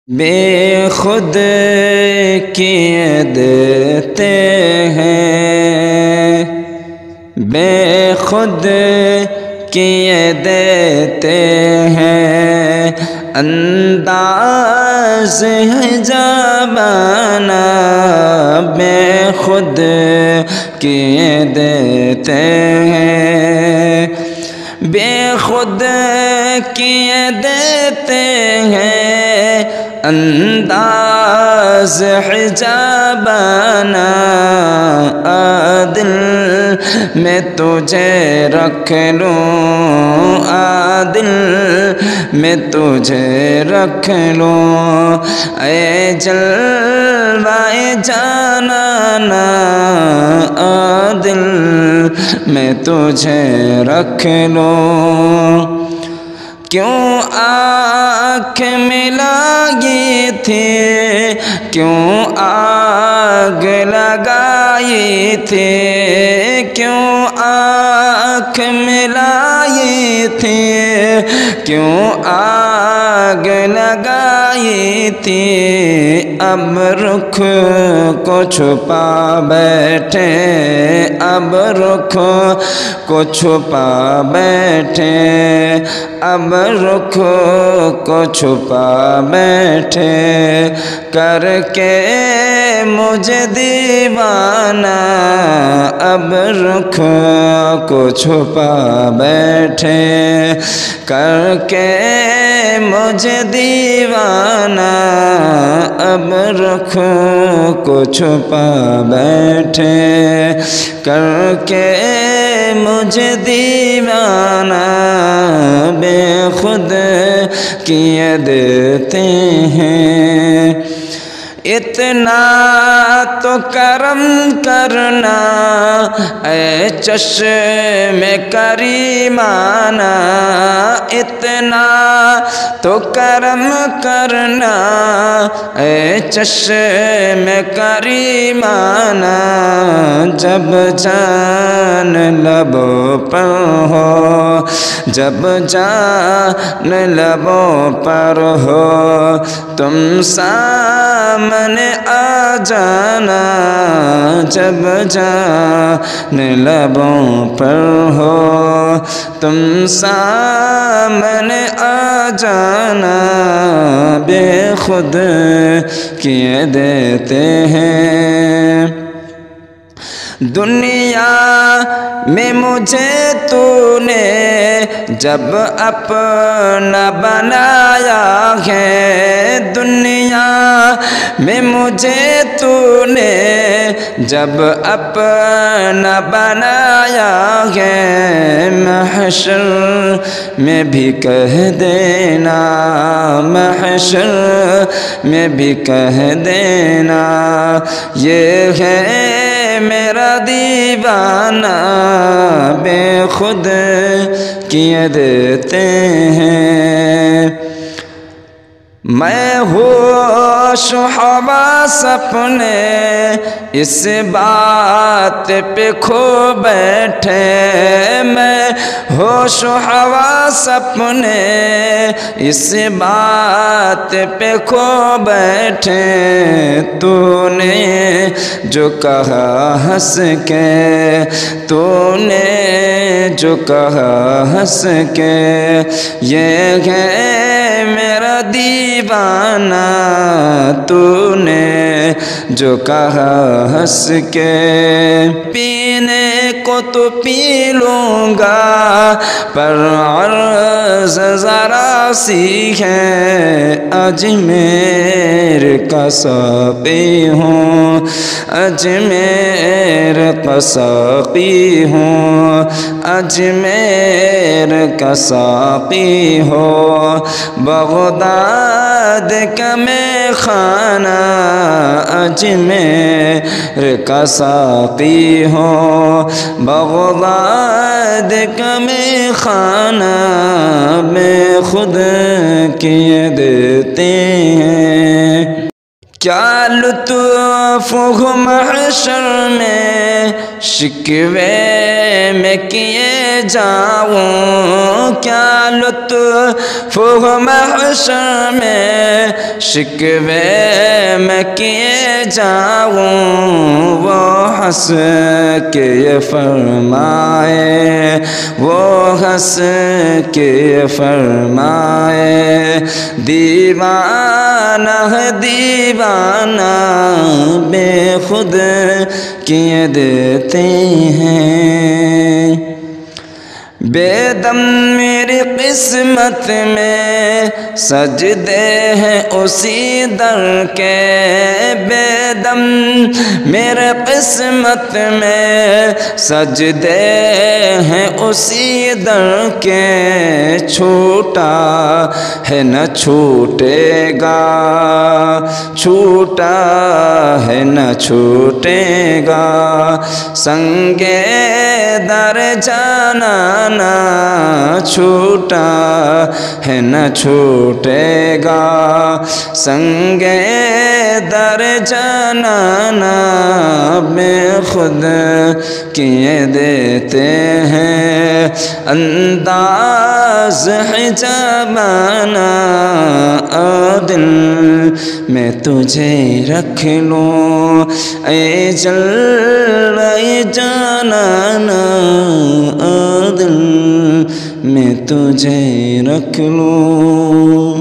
بے خود کیے دیتے ہیں، بے خود کیے دیتے ہیں، انداز ہے زبانہ بے خود کیے دیتے ہیں، بے خود کیے دیتے ہیں، انداز حجابانہ دل میں تجھے رکھ لوں، دل میں تجھے رکھ لوں، اے جلوہ جانانا دل میں تجھے رکھ لوں۔ کیوں آنکھ میں لائی تھی، کیوں آگ لگائی تھی، کیوں آنکھ میں لائی تھی، کیوں آگ لگائی تھی، اب رخ کو چھپا بیٹھے، اب رخ کو چھپا بیٹھے، اب رخ کو چھپا بیٹھے، کر کے مجھے دیوانہ، اب رخ کو چھپا بیٹھے، کر کے مجھے دیوانہ، اب رخ کو چھپا بیٹھے، کر کے مجھے دیوانہ بے خود کیے دیتے ہیں۔ اتنا تو کرم کرنا اے چشم کریمانہ، اتنا تو کرم کرنا اے چشم کریمانہ، جب جان لبوں پر ہو، جب جان لبوں پر ہو، تم سامنے آ جانا، جب جان لبوں پر ہو، تم سامنے آ جانا، بے خود کیے دیتے ہیں۔ دنیا میں مجھے تو نے جب اپنا بنایا ہے، دنیا میں مجھے تو نے جب اپنا بنایا ہے، محشر میں بھی کہہ دینا، محشر میں بھی کہہ دینا، یہ ہے میرا دیوانہ بے خود کیے دیتے ہیں۔ میں ہوش و حواس اپنے اس بات پہ کھو بیٹھے، میں ہوش و حواس اپنے اس بات پہ کھو بیٹھے، تو نے جو کہا ہنس کے، تو نے جو کہا ہنس کے، یہ ہے میرا دیوانہ، تو نے جو کہا ہنس کے، پینے کو تو پی لوں گا پر عرض ذرا سی ہے، اجمیر کا ساقی ہوں، اجمیر کا ساقی ہوں، اجمیر کا ساقی ہو، بغداد کا میں خانہ، اجمیر کا ساقی ہو، بغداد کا میں خانہ بے خود کیے دیتے ہیں۔ کیا لطف ہو محشر میں شکوے میں کیے جاؤں، کیا لطف ہو محشر میں شکوے میں کیے جاؤں، وہ ہنس کے یہ فرمائے، وہ ہنس کے یہ فرمائے، دیوانہ ہے دیوانہ بے خود کیے دیتے ہیں، بے دم میری قسمت میں سجدے ہیں اسی در کے، بے دم میرے قسمت میں سجدے ہیں اسی در کے، چھوٹا ہے نہ چھوٹے گا، چھوٹا ہے نہ چھوٹے گا، سنگے در جانا نہ چھوٹا ہے نہ چھوٹے گا، سنگے در جانا نہ بے خود کیے دیتے ہیں، انداز حجابانہ دل میں تجھے رکھ لوں، اے جلوہ جانانا دل میں تجھے رکھ لوں۔